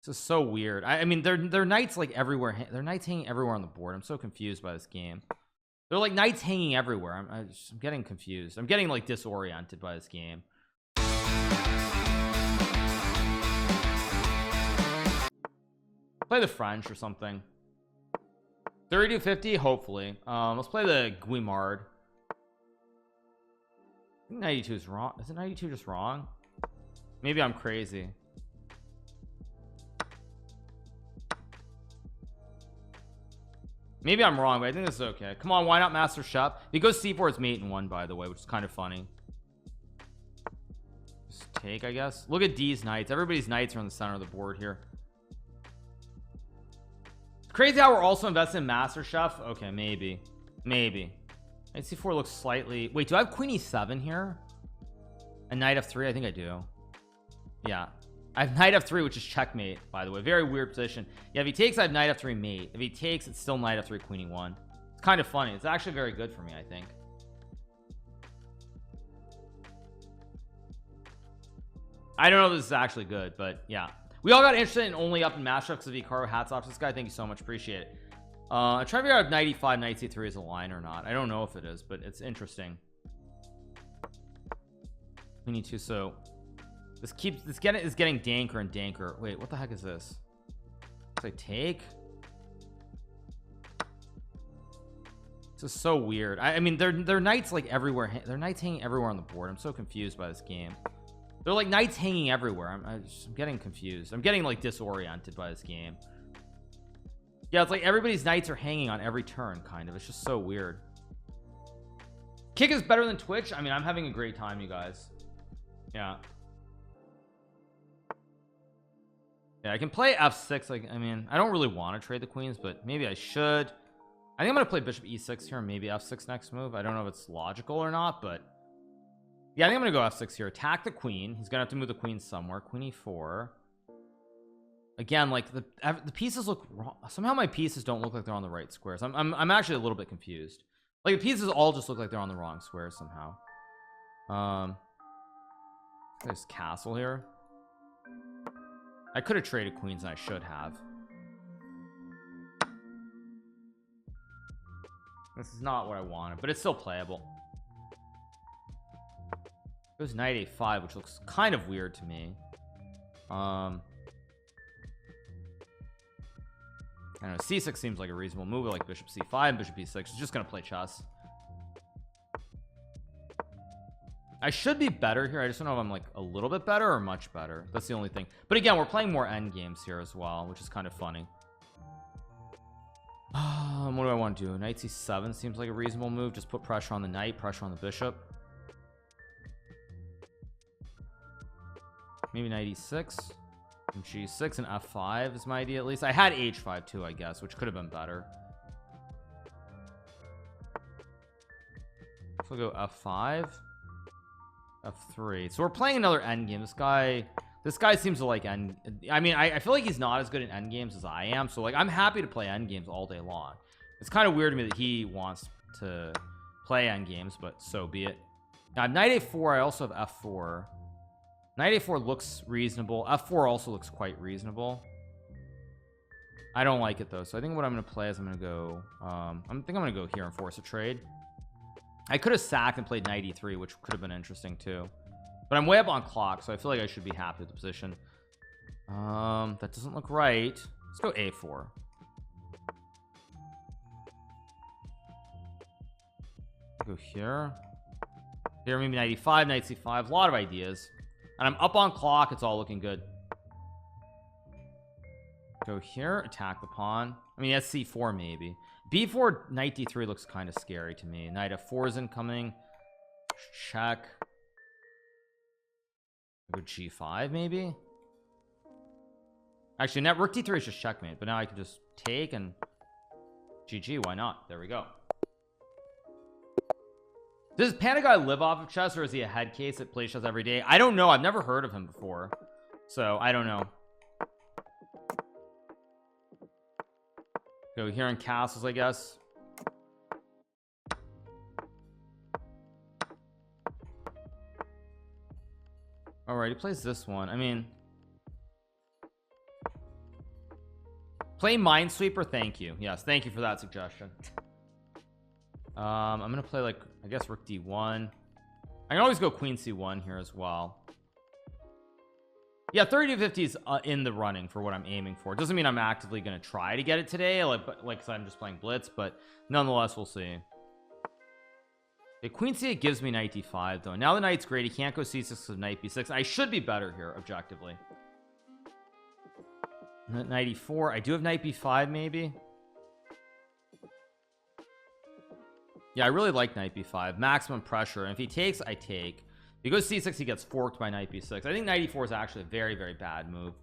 This is so weird. I mean, they're knights like everywhere. They're knights hanging everywhere on the board. I'm so confused by this game. They're like knights hanging everywhere. I'm getting confused. I'm getting like disoriented by this game. Play the French or something. 3250, hopefully. Let's play the Guimard. I think 92 is wrong. Is it 92 just wrong? Maybe I'm crazy. Maybe I'm wrong, but I think this is okay. Come on, why not Master Chef? He goes C4, it's mate in one, by the way, which is kind of funny. Just take, I guess. Look at D's knights. Everybody's knights are in the center of the board here. It's crazy how we're also invested in Master Chef. Okay, maybe. Knight C4 looks slightly. Wait, do I have Queen E7 here? And Knight F3? I think I do. Yeah. I have Knight F3, which is checkmate, by the way. Very weird position. Yeah, if he takes, I have Knight F3 mate. If he takes, it's still Knight F3 Queen E1. It's kind of funny. It's actually very good for me, I think. I don't know if this is actually good, but yeah. We all got interested in only up in Master because of Hikaru. Hats off to this guy. Thank you so much. Appreciate it. I'm trying to figure out if 95 Knight C3 is a line or not. I don't know if it is, but it's interesting. We need to. So this is getting danker and danker. Wait, what the heck is this? Does I take? This is so weird. I mean, they're knights like everywhere. They're knights hanging everywhere on the board. I'm so confused by this game. They're like knights hanging everywhere. I'm getting confused. I'm getting like disoriented by this game. Yeah, it's like everybody's knights are hanging on every turn, kind of. It's just so weird. Kick is better than Twitch. I mean, I'm having a great time, you guys. Yeah. Yeah, I can play F6. Like, I mean, I don't really want to trade the queens, but maybe I should. I think I'm gonna play Bishop E6 here and maybe F6 next move. I don't know if it's logical or not, but yeah, I think I'm gonna go F6 here. Attack the queen. He's gonna have to move the queen somewhere. Queen E4. Again, like the pieces look wrong. Somehow my pieces don't look like they're on the right squares. I'm actually a little bit confused. Like the pieces all just look like they're on the wrong squares somehow. There's castle here. I could have traded queens and I should have. This is not what I wanted, but it's still playable. Goes Knight A5, which looks kind of weird to me. I don't know. C6 seems like a reasonable move, like Bishop C5, Bishop E6. It's just gonna play chess. I should be better here. I just don't know if I'm like a little bit better or much better. That's the only thing. But again, we're playing more end games here as well, which is kind of funny. What do I want to do? Knight C7 seems like a reasonable move. Just put pressure on the knight, pressure on the bishop. Maybe Knight E6 and G6 and F5 is my idea. At least I had H5 too, I guess, which could have been better. So we'll go F5, F3. So we're playing another endgame. This guy seems to like end. I mean, I feel like he's not as good in endgames as I am. So like, I'm happy to play endgames all day long. It's kind of weird to me that he wants to play endgames, but so be it. Now Knight A4. I also have F4. Knight A4 looks reasonable. F4 also looks quite reasonable. I don't like it though, so I think what I'm going to play is I'm going to go I think I'm going to go here and force a trade. I could have sacked and played Knight E3, which could have been interesting too, but I'm way up on clock, so I feel like I should be happy with the position. That doesn't look right. Let's go A4. Go here, maybe Knight E5, Knight C5. A lot of ideas. And I'm up on clock. It's all looking good. Go here, attack the pawn. I mean, that's C4 maybe. B4, Knight D3 looks kind of scary to me. Knight F4 is incoming. Check. Go G5 maybe. Actually, net Rook D3 is just checkmate, but now I can just take and GG. Why not? There we go. Does Panda Guy live off of chess, or is he a head case that plays chess every day? I don't know. I've never heard of him before, so I don't know. Go here in castles, I guess. All right, he plays this one. I mean, Play Minesweeper. Thank you. Yes, thank you for that suggestion. I'm gonna play, like, I guess rook d1. I can always go queen c1 here as well. Yeah, 30 to 50 is in the running for what I'm aiming for. It doesn't mean I'm actively gonna try to get it today, like, but like, 'cause I'm just playing blitz, but nonetheless, we'll see. Okay, queen c8 gives me knight d5 though. Now the knight's great. He can't go c6 with knight b6. I should be better here objectively. Knight e4. I do have knight b5 maybe. Yeah, I really like knight b5. Maximum pressure, and if he takes, I take. If he goes c6, he gets forked by knight b6. I think knight e4 is actually a very, very bad move.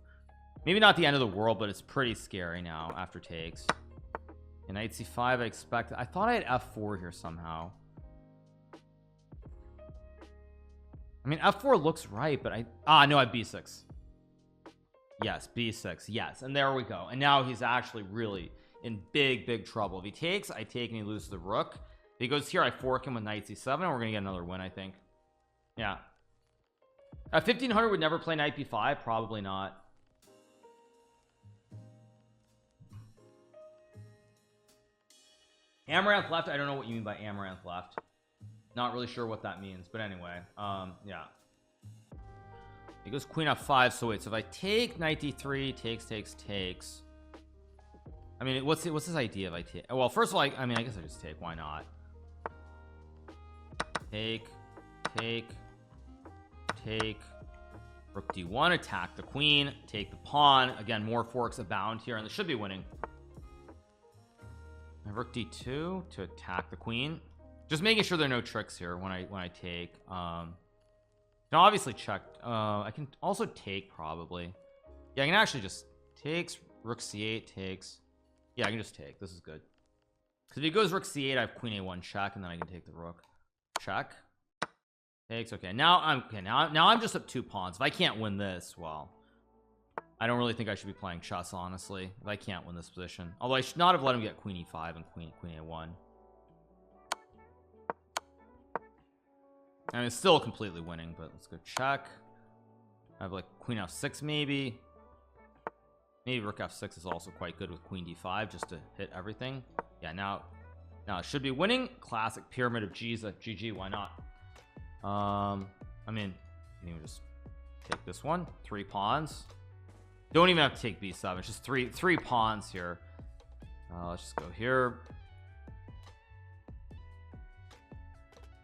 Maybe not the end of the world, but it's pretty scary now after takes. And knight c5, I expect. I thought I had f4 here somehow. I mean, f4 looks right, but no, I have b6. Yes, b6. Yes, and there we go. And now he's actually really in big trouble. If he takes, I take, and he loses the rook. If he goes here, I fork him with knight c7, and we're gonna get another win, I think. Yeah. 1500 would never play knight b5. Probably not. Amaranth left. I don't know what you mean by Amaranth left. Not really sure what that means, but anyway, yeah. He goes queen f5. So wait, so if I take knight d3, takes. I mean, what's his idea if I take? Well, first of all, I mean, I guess I just take. Why not? Take. Rook d1, attack the queen, take the pawn. Again, more forks abound here, and this should be winning. Rook d2 to attack the queen. Just making sure there are no tricks here when I take. Now obviously check. I can also take probably. Yeah, I can actually just takes. Rook c8 takes. Yeah, I can just take. This is good. Because if he goes rook c8, I have queen a1 check, and then I can take the rook. Check. Takes. Okay, now I'm just up 2 pawns. If I can't win this, well, I don't really think I should be playing chess, honestly, if I can't win this position. Although I should not have let him get queen e5 and queen a1. I mean, it's still completely winning, but let's go check. I have like queen f6 maybe rook f6 is also quite good with queen d5 just to hit everything. Yeah, now it should be winning. Classic pyramid of Giza. GG, why not? I mean, you can just take this one. 3 pawns. Don't even have to take b7. It's just three pawns here. Let's just go here.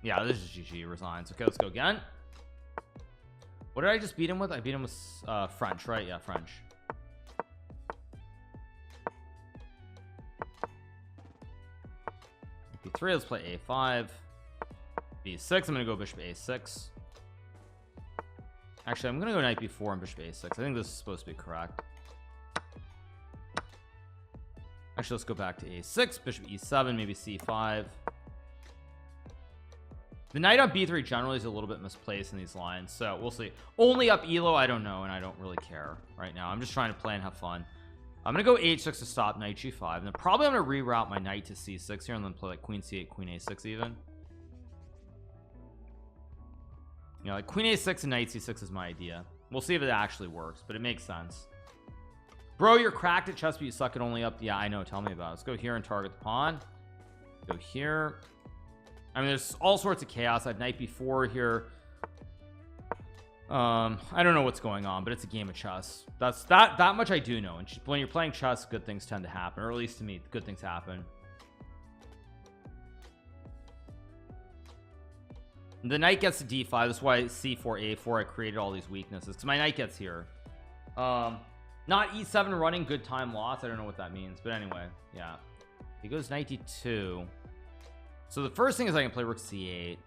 Yeah, this is GG. Resigns. Okay, let's go again. What did I just beat him with? I beat him with French, right? Yeah, French. b3. Let's play a5. b6. I'm gonna go bishop a6. Actually, I'm gonna go knight b4 and bishop a6. I think this is supposed to be correct. Actually, let's go back to a6, bishop e7, maybe c5. The knight on b3 generally is a little bit misplaced in these lines, so we'll see. Only up elo, I don't know, and I don't really care right now. I'm just trying to play and have fun. I'm gonna go h6 to stop knight g5, and then probably I'm gonna reroute my knight to c6 here, and then play like queen c8, queen a6 even. You know, like queen a6 and knight c6 is my idea. We'll see if it actually works, but it makes sense. Bro, you're cracked at chess, but you suck at only up. Yeah, I know. Tell me about it. Let's go here and target the pawn. Go here. I mean, there's all sorts of chaos. I have knight b4 here. I don't know what's going on, but it's a game of chess. That much I do know. And when you're playing chess, good things tend to happen, or at least to me, good things happen. The knight gets to d5. That's why c4 a4 I created all these weaknesses, because my knight gets here. Not e7 running, good time loss. I don't know what that means, but anyway, yeah. He goes knight d2. So the first thing is I can play rook c8.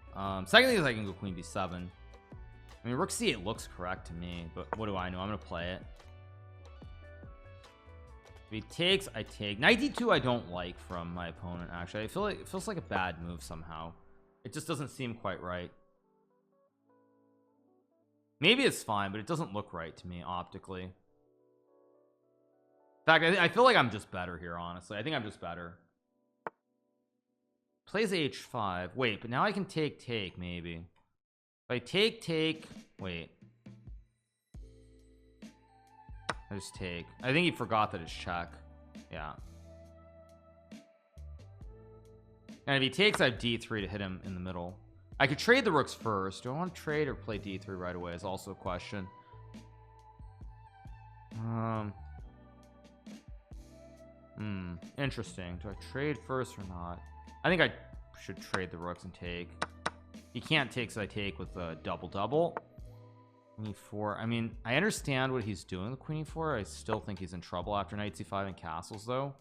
Second thing is I can go queen b7. I mean, rook c8 looks correct to me, but what do I know? I'm gonna play it. If he takes, I take. Knight d2 I don't like from my opponent, actually. I feel like it feels like a bad move somehow. It just doesn't seem quite right. Maybe it's fine, but it doesn't look right to me optically. In fact, I feel like I'm just better here, honestly. I think I'm just better. Plays h5. Wait, but now I can take maybe. If I take, wait. I just take. I think he forgot that it's check. Yeah. And if he takes, I have d3 to hit him in the middle. I could trade the rooks first. Do I want to trade or play d3 right away is also a question. Interesting. Do I trade first or not? I think I should trade the rooks and take. He can't take, so I take with a double. Queen e4. I mean, I understand what he's doing with queen e4. I still think he's in trouble after knight c5 and castles, though.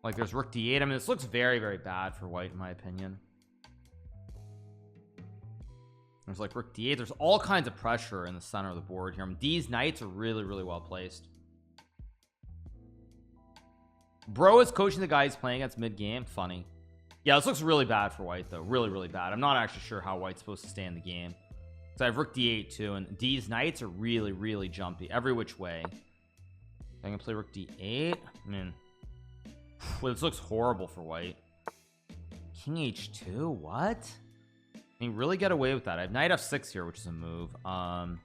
Like, there's rook d8. I mean, this looks very, very bad for white, in my opinion. There's like rook d8. There's all kinds of pressure in the center of the board here. I mean, these knights are really, really well placed. Bro is coaching the guy he's playing against mid-game. Funny. Yeah, this looks really bad for white, though. Really, really bad. I'm not actually sure how white's supposed to stay in the game. So I have rook d8 too, and these knights are really, really jumpy every which way. I can play rook d8. I mean, well, this looks horrible for white. King h2. What? Can you really get away with that? I have knight f6 here, which is a move. Yeah,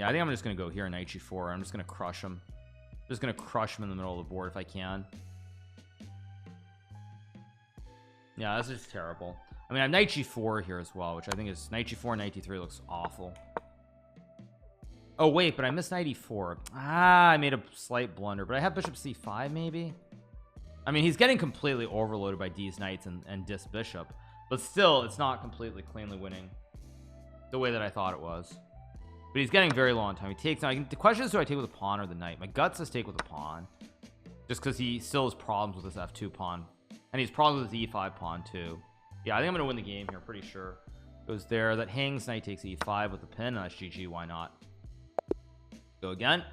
I think I'm just gonna go here, knight g4. I'm just gonna crush him. Just gonna crush him in the middle of the board if I can. Yeah, this is terrible. I mean, I have knight g4 here as well, which I think is knight g4, knight d3 looks awful. Oh wait, but I missed knight e4. I made a slight blunder, but I have bishop c5 maybe. I mean, he's getting completely overloaded by these knights and dis bishop, but still, it's not completely cleanly winning the way that I thought it was. But he's getting very low on time. He takes now. The question is, do I take with a pawn or the knight? My gut says take with a pawn, just because he still has problems with this f2 pawn, and he's problems with his e5 pawn too. Yeah, I think I'm gonna win the game here, pretty sure. Goes there, that hangs, knight takes e5 with the pin, and that's GG. Why not? Go again.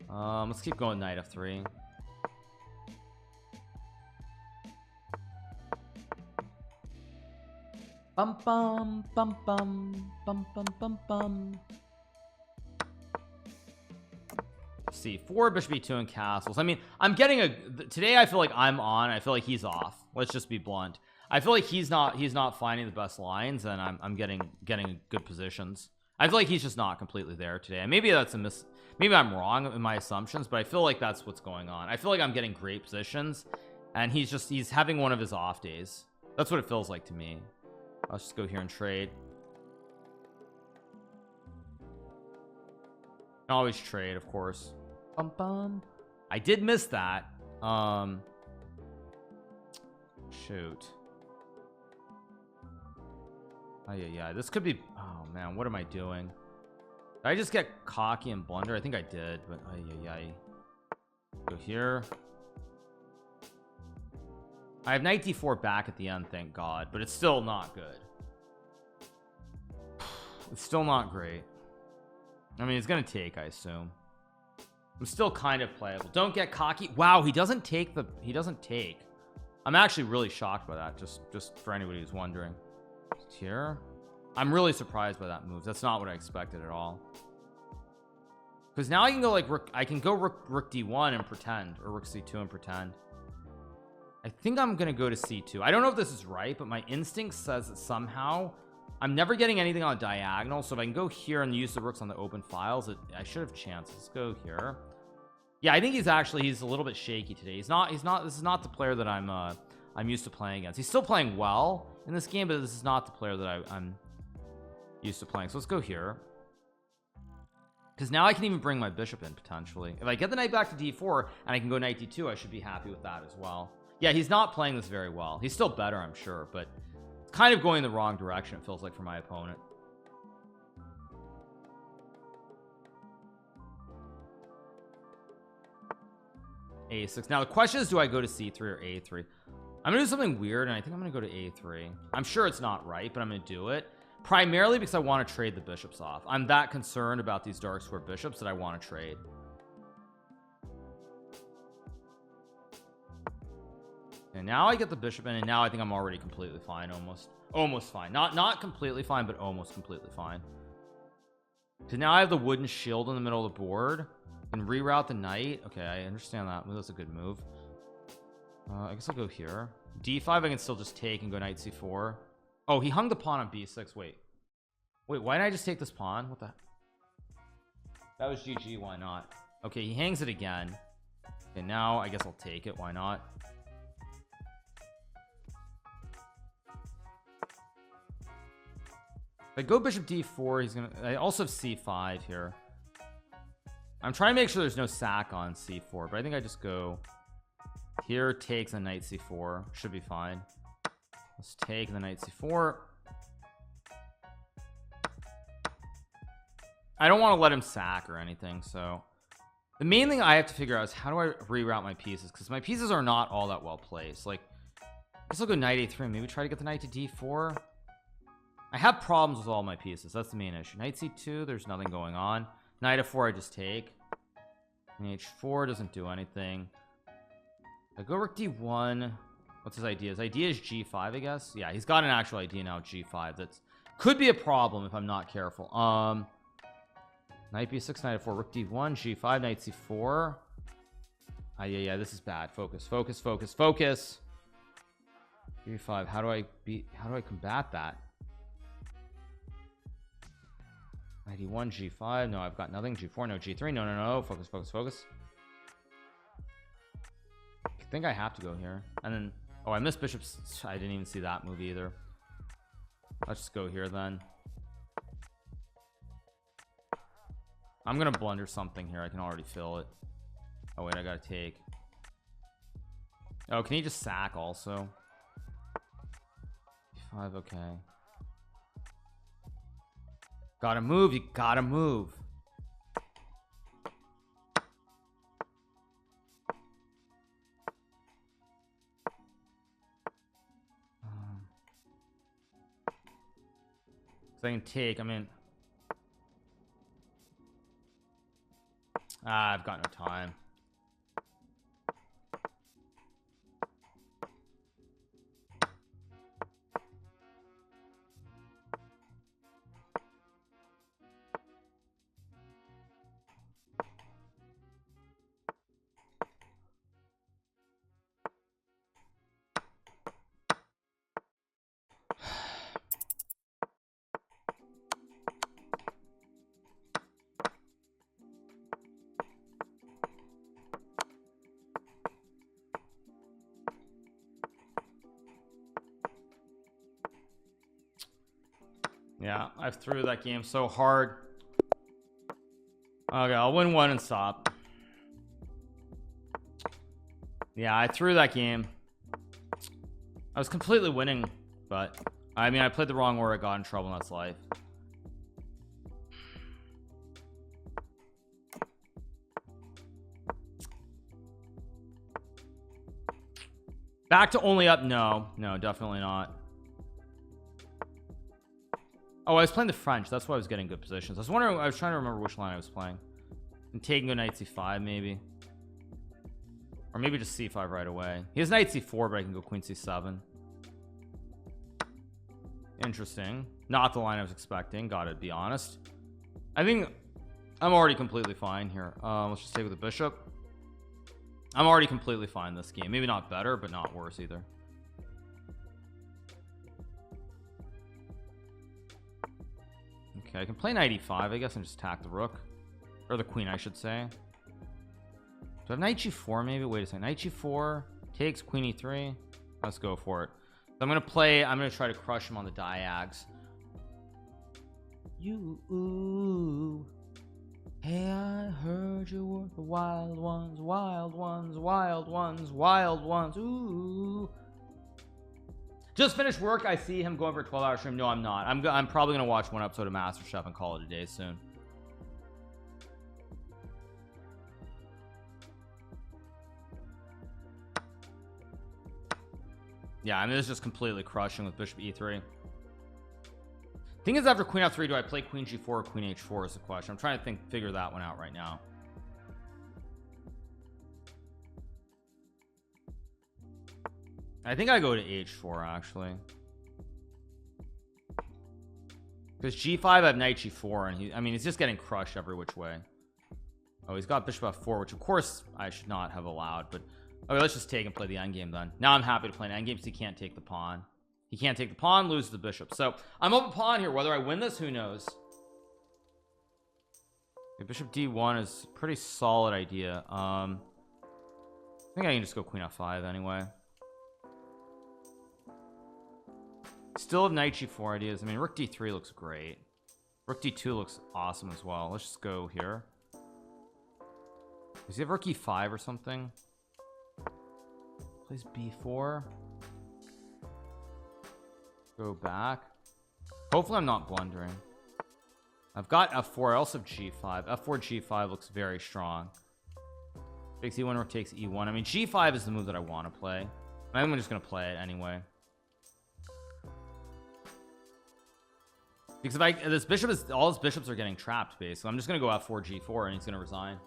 Let's keep going, knight f3. Bum bum bum bum bum bum bum bum. c4, bishop e2, and castles. I mean, I'm getting a today. I feel like I'm on. I feel like he's off. Let's just be blunt. I feel like he's not finding the best lines, and I'm getting good positions. I feel like he's just not completely there today. And maybe that's a maybe I'm wrong in my assumptions, but I feel like that's what's going on. I feel like I'm getting great positions, and he's having one of his off days. That's what it feels like to me. Let's just go here and trade. Always trade, of course. Bum bum. I did miss that. Shoot. Oh yeah, this could be. Oh man, what am I doing? Did I just get cocky and blunder? I think I did, but yeah. Go here. I have knight d4 back at the end, thank God, but it's still not good. It's still not great. I mean, it's gonna take, I assume. I'm still kind of playable. Don't get cocky. Wow, he doesn't take. I'm actually really shocked by that, just for anybody who's wondering. Just here, I'm really surprised by that move. That's not what I expected at all. Because now I can go like rook d1 and pretend, or rook c2 and pretend. I think I'm gonna go to c2. I don't know if this is right, but my instinct says that somehow I'm never getting anything on a diagonal, so if I can go here and use the rooks on the open files, I should have chances. Let's go here. Yeah, I think he's a little bit shaky today. This is not the player that I'm used to playing against. He's still playing well in this game, but this is not the player that I'm used to playing. So let's go here, because now I can even bring my bishop in potentially. If I get the knight back to d4 and I can go knight d2, I should be happy with that as well. Yeah, he's not playing this very well. He's still better, I'm sure, but it's kind of going the wrong direction, it feels like, for my opponent. a6. Now the question is, do I go to c3 or a3? I'm gonna do something weird, and I think I'm gonna go to a3. I'm sure it's not right, but I'm gonna do it primarily because I want to trade the bishops off. I'm that concerned about these dark square bishops that I want to trade. And now I get the bishop in, and now I think I'm already completely fine. Almost fine. Not completely fine, but almost completely fine. So now I have the wooden shield in the middle of the board and reroute the knight. Okay, I understand that. That's a good move. I guess I'll go here. d5 I can still just take and go knight c4. Oh, he hung the pawn on b6. Wait, why didn't I just take this pawn? What the? That was GG. Why not? Okay, he hangs it again. Okay, now I guess I'll take it. Why not? If I go bishop d4, he's gonna. I also have c5 here. I'm trying to make sure there's no sack on c4, but I think I just go here, takes a knight c4. Should be fine. Let's take the knight c4. I don't want to let him sack or anything, so the main thing I have to figure out is how do I reroute my pieces, because my pieces are not all that well placed. Like, I guess I'll go knight a3, maybe try to get the knight to d4. I have problems with all my pieces. That's the main issue. Knight c2, there's nothing going on. Knight f4, I just take. And h4 doesn't do anything. I go rook d1. What's his idea? His idea is g5, I guess. Yeah, he's got an actual idea now, g5. That's could be a problem if I'm not careful. Knight b6, knight f4, rook d1, g5, knight c4. Yeah, this is bad. Focus, focus, focus, focus. g5. How do I combat that? Knight e1, g5. No, I've got nothing. g4, no, g3. No. Focus, focus, focus. I think I have to go here. And then, oh, I missed bishops. I didn't even see that move either. Let's just go here then. I'm gonna blunder something here. I can already feel it. Oh wait, I gotta take. Oh, can he just sack also? 5, okay. Gotta move, you gotta move. So I can take, I mean, I've got no time. Yeah, I've threw that game so hard. Okay, I'll win one and stop. Yeah, I threw that game. I was completely winning, but I mean, I played the wrong order, I got in trouble, and that's life. Back to only up? No, definitely not. Oh, I was playing the French. That's why I was getting good positions. I was wondering, I was trying to remember which line I was playing. And taking a knight c5 maybe, or maybe just c5 right away. He has knight c4, but I can go queen c7. Interesting. Not the line I was expecting, gotta be honest. I think I'm already completely fine here. Let's just take with the bishop. I'm already completely fine this game. Maybe not better, but not worse either. Okay, I can play knight e5, I guess, and just attack the rook. Or the queen, I should say. Do I have knight g4 maybe? Wait a second. Knight g4 takes queen e3. Let's go for it. So I'm gonna try to crush him on the diags. You, hey, I heard you were the wild ones, wild ones, wild ones, wild ones. Ooh. Just finished work. I see him going for a 12-hour stream. No, I'm not. I'm probably gonna watch one episode of MasterChef and call it a day soon. Yeah, I mean, this is just completely crushing with bishop e3. Thing is, after queen f3, do I play queen g4 or queen h4 is the question. I'm trying to figure that one out right now. I think I go to h4 actually, because g5 I have knight g4, and I mean, he's just getting crushed every which way. Oh, he's got bishop f4, which of course I should not have allowed, but okay, let's just take and play the endgame then. Now I'm happy to play an endgame because he can't take the pawn. He can't take the pawn, loses the bishop. So I'm up a pawn here. Whether I win this, who knows? Okay, bishop d1 is a pretty solid idea. I think I can just go queen f5 anyway. Still have knight g4 ideas. I mean, rook d3 looks great. Rook d2 looks awesome as well. Let's just go here. Does he have rook e5 or something? Plays b4. Go back. Hopefully I'm not blundering. I've got f4. I also have g5. f4 g5 looks very strong. Takes e1, rook takes e1. I mean, g5 is the move that I want to play. I'm just gonna play it anyway. Because if this bishop is, all his bishops are getting trapped basically. I'm just gonna go f4 g4 and he's gonna resign.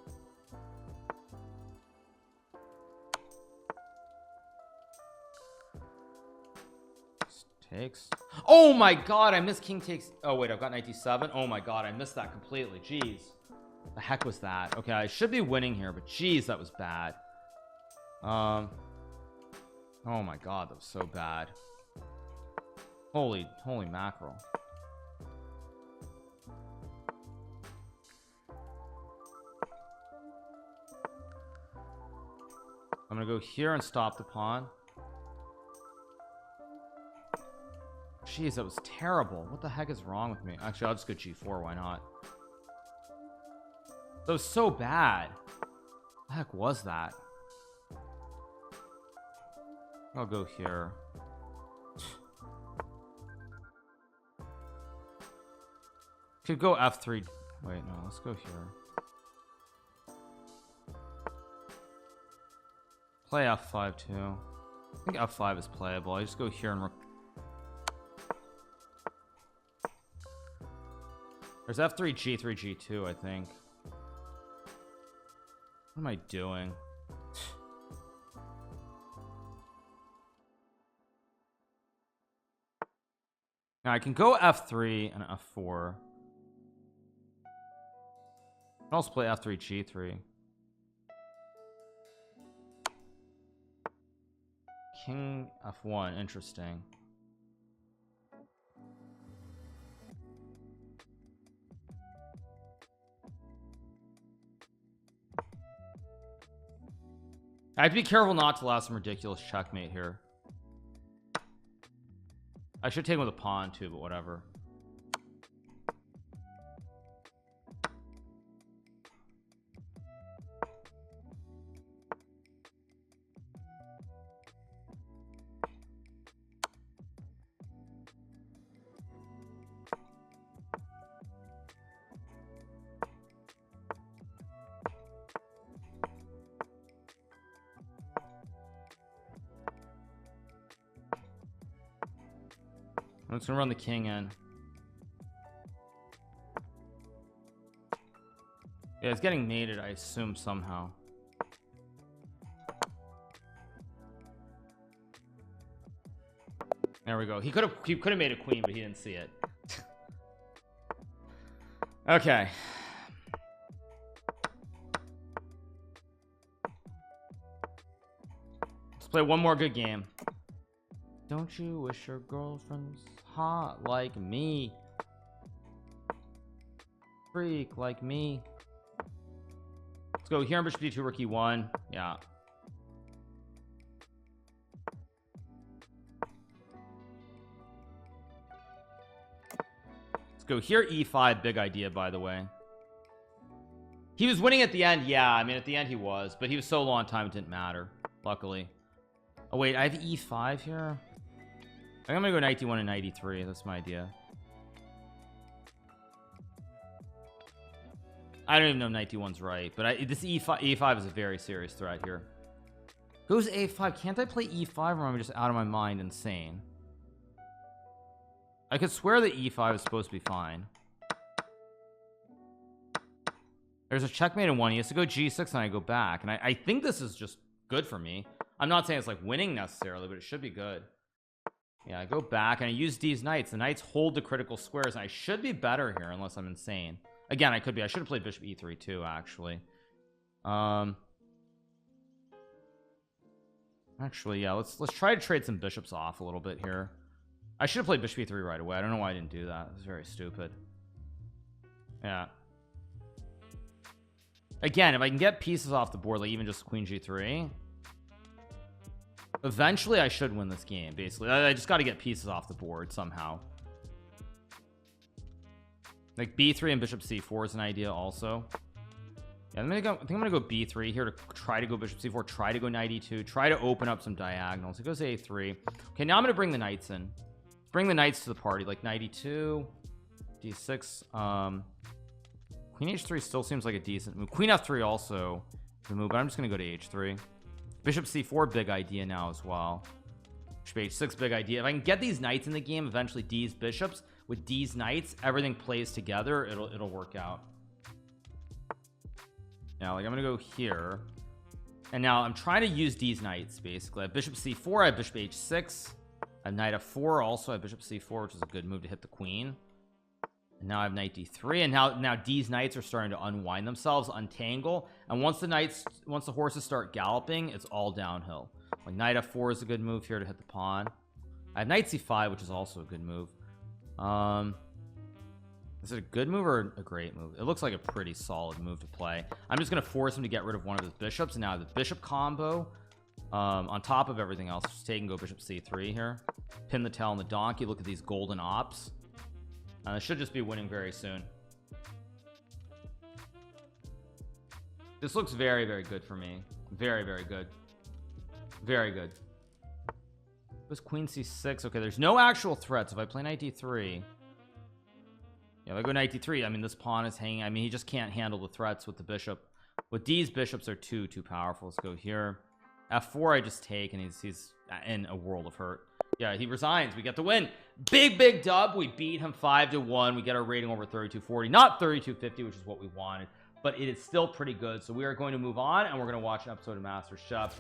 Takes. Oh my god, I missed king takes. Oh wait, I've got knight d7. Oh my god, I missed that completely. Jeez, the heck was that? Okay, I should be winning here, but jeez, that was bad. Oh my god, that was so bad. Holy mackerel. I'm gonna go here and stop the pawn. Jeez, that was terrible. What the heck is wrong with me? Actually, I'll just go g4. Why not? That was so bad. What the heck was that? I'll go here. Could go f3. Wait, no, let's go here. Play f5 too. I think f5 is playable. I just go here and there's f3 g3 g2. I think. What am I doing? Now I can go f3 and f4. I can also play f3 g3. King f1. Interesting. I have to be careful not to allow some ridiculous checkmate here. I should take him with a pawn too, but whatever. I'm just gonna run the king in. Yeah, it's getting mated, I assume, somehow. There we go. He could have made a queen, but he didn't see it. Okay. Let's play one more good game. Don't you wish your girlfriend's hot like me? Freak like me. Let's go here on bishop d2, rook e1. Yeah. Let's go here, e5. Big idea, by the way. He was winning at the end. Yeah, I mean, at the end he was, but he was so long time it didn't matter, luckily. Oh wait, I have e5 here. I think I'm gonna go knight d1 and knight e3. That's my idea. I don't even know if knight d1's right, but this e5 is a very serious threat here. Goes a5. Can't I play e5, or am I just out of my mind insane? I could swear that e5 is supposed to be fine. There's a checkmate in one. He has to go g6 and I go back, and I think this is just good for me. I'm not saying it's like winning necessarily, but it should be good. Yeah, I go back and I use these knights. The knights hold the critical squares, and I should be better here unless I'm insane. Again, I could be. I should have played bishop e3 too, actually. Actually, yeah, let's try to trade some bishops off a little bit here. I should have played bishop e3 right away. I don't know why I didn't do that. It was very stupid. Yeah. Again, if I can get pieces off the board, like even just queen g3, eventually I should win this game. Basically, I just got to get pieces off the board somehow. Like b3 and bishop c4 is an idea also. Yeah, I think I'm gonna go b3 here to try to go bishop c4, try to go knight e2, try to open up some diagonals. It goes a3. Okay, now I'm gonna bring the knights in. Bring the knights to the party, like knight e2, d6. Queen h3 still seems like a decent move. Queen f3 also the move, but I'm just gonna go to h3. Bishop c4, big idea now as well. Bishop h6, big idea. If I can get these knights in the game, eventually D's bishops with D's knights, everything plays together. It'll work out. Now, like I'm gonna go here, and now I'm trying to use D's knights. Basically, I have bishop c4, I have bishop h6, I have knight f4, also I have bishop c4, which is a good move to hit the queen. And now I have knight d3, and now D's knights are starting to unwind themselves, untangle, and once the horses start galloping, it's all downhill. Like knight f4 is a good move here to hit the pawn. I have knight c5, which is also a good move. Is it a good move or a great move? It looks like a pretty solid move to play. I'm just gonna force him to get rid of one of his bishops, and now the bishop combo on top of everything else. Just take and go bishop c3 here, pin the tail on the donkey. Look at these golden ops. I should just be winning very soon. This looks very, very good for me. Very, very good. Very good. It was queen c6. Okay, there's no actual threats. If I play knight d3, yeah, if I go knight d3, I mean, this pawn is hanging. I mean, he just can't handle the threats with the bishop. With these bishops are too powerful. Let's go here. f4, I just take, and he's in a world of hurt. Yeah, he resigns. We get the win. Big dub. We beat him 5-1. We get our rating over 3240, not 3250, which is what we wanted, but it is still pretty good. So we are going to move on, and we're going to watch an episode of Master Chef.